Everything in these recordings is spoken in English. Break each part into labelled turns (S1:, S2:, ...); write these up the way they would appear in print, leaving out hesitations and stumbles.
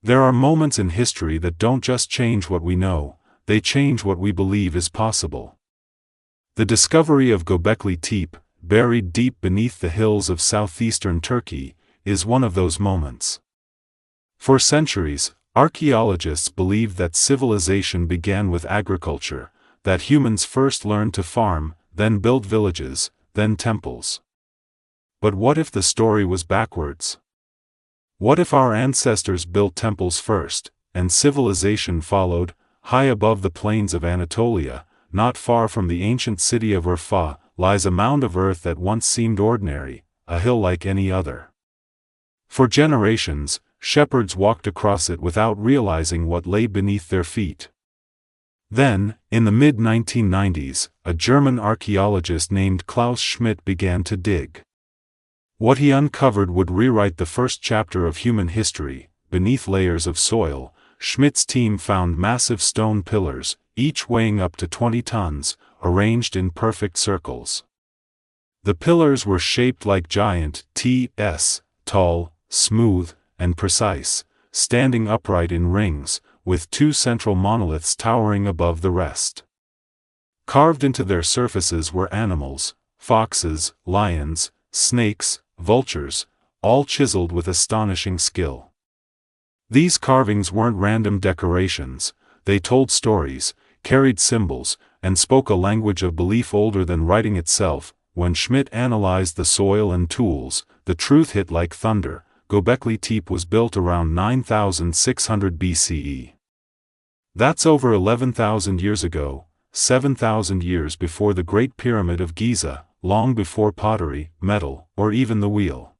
S1: There are moments in history that don't just change what we know, they change what we believe is possible. The discovery of Göbekli Tepe, buried deep beneath the hills of southeastern Turkey, is one of those moments. For centuries, archaeologists believed that civilization began with agriculture, that humans first learned to farm, then build villages, then temples. But what if the story was backwards? What if our ancestors built temples first, and civilization followed? High above the plains of Anatolia, not far from the ancient city of Urfa, lies a mound of earth that once seemed ordinary, a hill like any other. For generations, shepherds walked across it without realizing what lay beneath their feet. Then, in the mid-1990s, a German archaeologist named Klaus Schmidt began to dig. What he uncovered would rewrite the first chapter of human history. Beneath layers of soil, Schmidt's team found massive stone pillars, each weighing up to 20 tons, arranged in perfect circles. The pillars were shaped like giant T-S, tall, smooth, and precise, standing upright in rings, with two central monoliths towering above the rest. Carved into their surfaces were animals, foxes, lions, snakes, vultures, all chiseled with astonishing skill. These carvings weren't random decorations, they told stories, carried symbols, and spoke a language of belief older than writing itself. When Schmidt analyzed the soil and tools, the truth hit like thunder. Göbekli Tepe was built around 9600 BCE. That's over 11,000 years ago, 7,000 years before the Great Pyramid of Giza, long before pottery, metal, or even the wheel.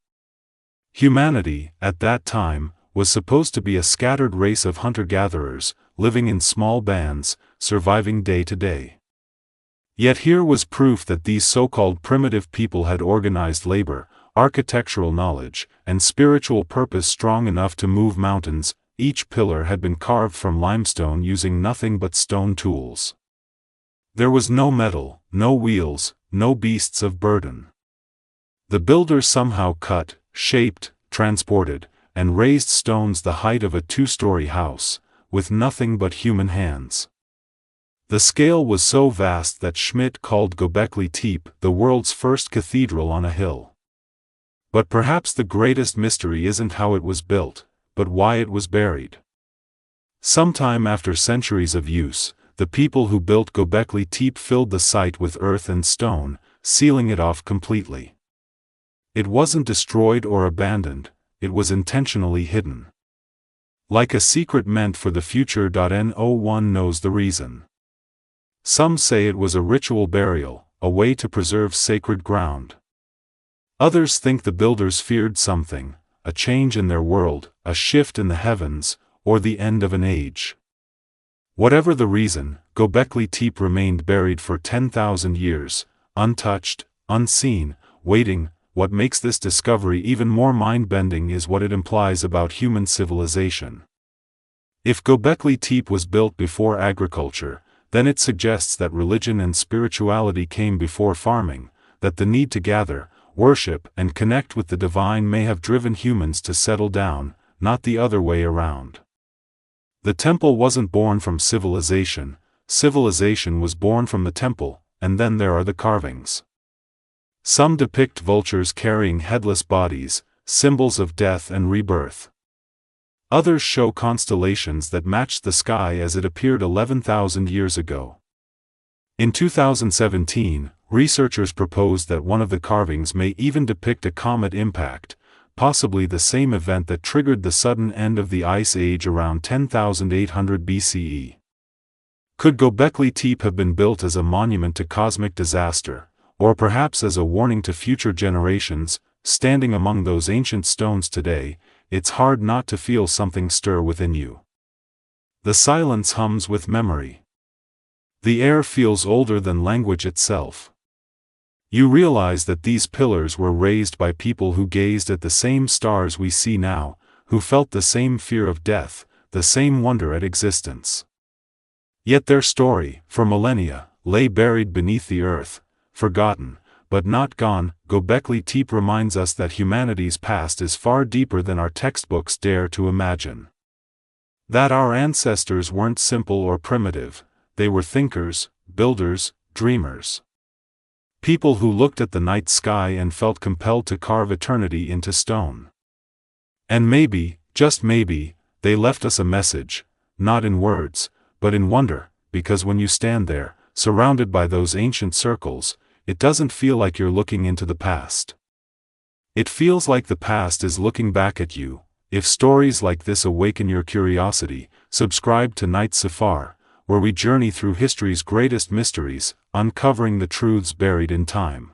S1: Humanity, at that time, was supposed to be a scattered race of hunter-gatherers, living in small bands, surviving day to day. Yet here was proof that these so-called primitive people had organized labor, architectural knowledge, and spiritual purpose strong enough to move mountains. Each pillar had been carved from limestone using nothing but stone tools. There was no metal, no wheels, no beasts of burden. The builders somehow cut, shaped, transported, and raised stones the height of a two-story house, with nothing but human hands. The scale was so vast that Schmidt called Göbekli Tepe the world's first cathedral on a hill. But perhaps the greatest mystery isn't how it was built, but why it was buried. Sometime after centuries of use, the people who built Göbekli Tepe filled the site with earth and stone, sealing it off completely. It wasn't destroyed or abandoned, it was intentionally hidden. Like a secret meant for the future. No one knows the reason. Some say it was a ritual burial, a way to preserve sacred ground. Others think the builders feared something, a change in their world, a shift in the heavens, or the end of an age. Whatever the reason, Göbekli Tepe remained buried for 10,000 years, untouched, unseen, waiting. What makes this discovery even more mind-bending is what it implies about human civilization. If Göbekli Tepe was built before agriculture, then it suggests that religion and spirituality came before farming, that the need to gather, worship, and connect with the divine may have driven humans to settle down, not the other way around. The temple wasn't born from civilization, civilization was born from the temple, and then there are the carvings. Some depict vultures carrying headless bodies, symbols of death and rebirth. Others show constellations that matched the sky as it appeared 11,000 years ago. In 2017, researchers proposed that one of the carvings may even depict a comet impact, possibly the same event that triggered the sudden end of the Ice Age around 10,800 BCE. Could Göbekli Tepe have been built as a monument to cosmic disaster, or perhaps as a warning to future generations? Standing among those ancient stones today, it's hard not to feel something stir within you. The silence hums with memory. The air feels older than language itself. You realize that these pillars were raised by people who gazed at the same stars we see now, who felt the same fear of death, the same wonder at existence. Yet their story, for millennia, lay buried beneath the earth, forgotten, but not gone. Göbekli Tepe reminds us that humanity's past is far deeper than our textbooks dare to imagine. That our ancestors weren't simple or primitive, they were thinkers, builders, dreamers. People who looked at the night sky and felt compelled to carve eternity into stone. And maybe, just maybe, they left us a message, not in words, but in wonder, because when you stand there, surrounded by those ancient circles, it doesn't feel like you're looking into the past. It feels like the past is looking back at you. If stories like this awaken your curiosity, subscribe to Night Safar, where we journey through history's greatest mysteries, uncovering the truths buried in time.